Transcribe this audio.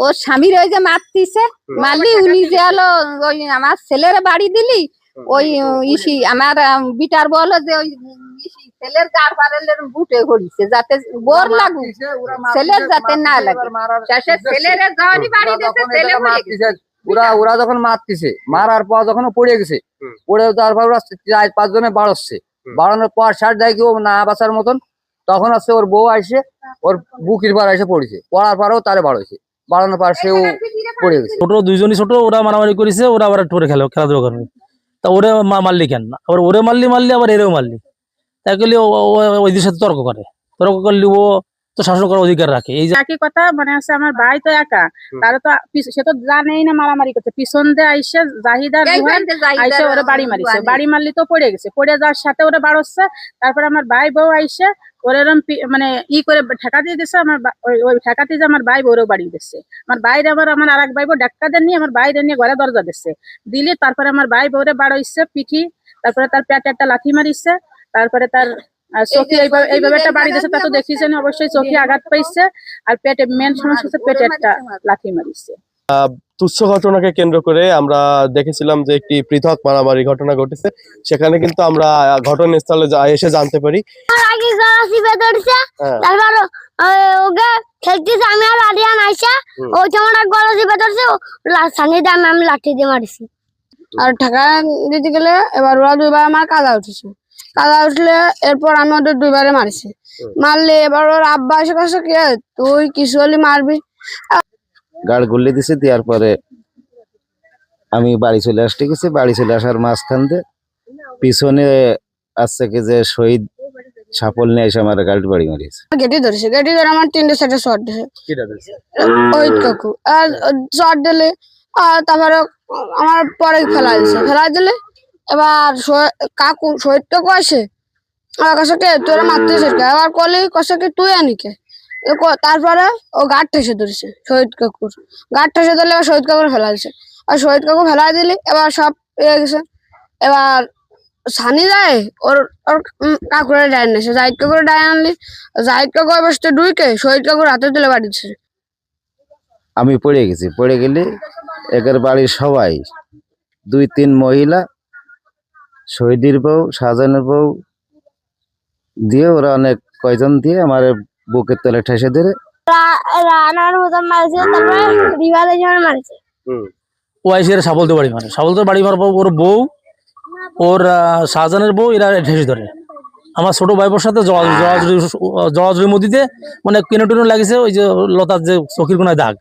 ওর স্বামীর ওই যে মারতিছে, মারলি উনি যে হলো ওই আমার ছেলের বাড়ি দিলি, ওই ইসি আমার বিটার বলো যে ওই ছেলের গাড় পারেলের বুটে ঘড়িছে যাতে বোর লাগুক, ছেলের যাতে না লাগে। শেষে ছেলের যাওয়ারই বাড়ি দিতে ছেলে বলে গেছে। ওরা যখন মারতেছে, মারার পর যখন পড়ে গেছে, পড়ে তারপর ওরা 4-5 জনে বাড়ছে, বাড়ানোর পর সার যায় কি ও না বাঁচার মতন, তখন আসছে ওর বউ আসে ওর বুকের পার এসে পড়েছে, পড়ার পরেও তারে বাড়াইছে, বাড়ানোর পর সেও পড়ে গেছে। ছোট দুইজনই ছোট, ওরা মারামারি করেছে, ওরা আবার একটু খেলাধুলা করবে, তা ওরে মারলি কেন, আবার ওরে মারলি আবার এরেও মারলি, তাই করলে ওই দিনের সাথে তর্ক করলে ও তো শাসন করার অধিকার রাখে। এই যে একই কথা মানে আছে, আমার ভাই তো একা, তারা তো সে তো জানেই না মারামারি করতে, পিছন দিয়ে আইসে জাহিদার আইসে ওরা বাড়ি মারিছে, বাড়ি মারলি তো পড়ে গেছে, পড়ে যাওয়ার সাথে ওরা বাড়ছে। তারপরে আমার ভাই বউ আইসে ওরা এরম মানে করে ঠেকা দিয়ে দিচ্ছে, আমার ওই ঠেকাতে যে আমার ভাই বউরেও বাড়ি দিচ্ছে, আমার বাইরে আমার আর এক ভাই বউ ডাক্তারদের নিয়ে আমার বাইরে নিয়ে ঘরে দরজা দিচ্ছে দিলি, তারপরে আমার ভাই বউরে বাড়াইছে পিঠি, তারপরে তার পেটে একটা লাথি মারিছে, তারপরে তার চোখে এইভাবে একটা বাড়ি দিয়েছে, তা তো দেখিছেন অবশ্যই, চোখে আঘাত পাইছে, আর পেটে মেন সমস্যা হচ্ছে পেটে একটা লাথি মারিছে। তুচ্ছ ঘটনাকে কেন্দ্র করে আমরা দেখেছিলাম যে একটি পৃথক মারামারি ঘটনা ঘটেছে, সেখানে কিন্তু আমরা ঘটনাস্থলে এসে জানতে পারি লাঠি দিয়ে মারিছি। আর টাকা দিতে গেলে এবার ওরা দুইবার আমার কাদা উঠেছে, কাদা উঠলে এরপর আমি ওদের দুইবারে মারিছি, মারলে এবার ওর আব্বা এসে কাছে কে তুই কিছু হলে মারবি, গাড় গুল্লি দিছে, দেওয়ার পরে আমি বাড়ি চলে আসতে গেছি। বাড়ি চলে আসার মাঝখান দিয়ে পিছনে আসছে কি যে শহীদ সাফল নিয়ে এসে আমার গাড়ি বাড়ি মারিয়েছে, গেটি ধরেছে, গেটি ধরে আমার 3টে 4টে শট দিয়েছে ওই কাকু, আর শট দিলে তারপরে আমার পরে ফেলাই দিলে, এবার কাকু শহীদ কাকু আসে আমার কাছে কে তোরা মারতেছিস কে, এবার কলি কষে কি তুই আনিকে, তারপরে ও গাড় ঠেসে ধরেছে, শহীদ কাকুর গাড় ঠেসে ধরলে এবার শহীদ কাকুর ফেলা দিছে, আর শহীদ কাকু ফেলাই দিলি, এবার সব পেয়ে গেছে। এবার সানি যায় ওর ওর কাকুরে ডায় নিয়েছে, জাহিদ কাকুরে ডায় আনলি, জাহিদ কাকু বসতে ডুইকে শহীদ কাকুর হাতে তুলে বাড়ি দিচ্ছে। আমি পড়ে গেছি, পড়ে গেলে একের বাড়ির সবাই 2-3 মহিলা, শহীদের বউ, শাহজাহানের বউ দিয়ে ওরা অনেক কয়জন দিয়ে আমার বুকের তলে ঠেসে ধরে রানার মতন মারছে, তারপরে রিভালে যেমন মারছে। ও আইসে সাবলদের বাড়ি মারে, সাবলদের বাড়ি মারার পর ওর বউ, ওর শাহজাহানের বউ এরা ঠেসে ধরে। আমার ছোট ভাইবোর সাথে জড়াজড়ির মধ্যে মানে কেনো টেনো লাগেছে, ওই যে লতার যে চোখের কোনায় দাগ,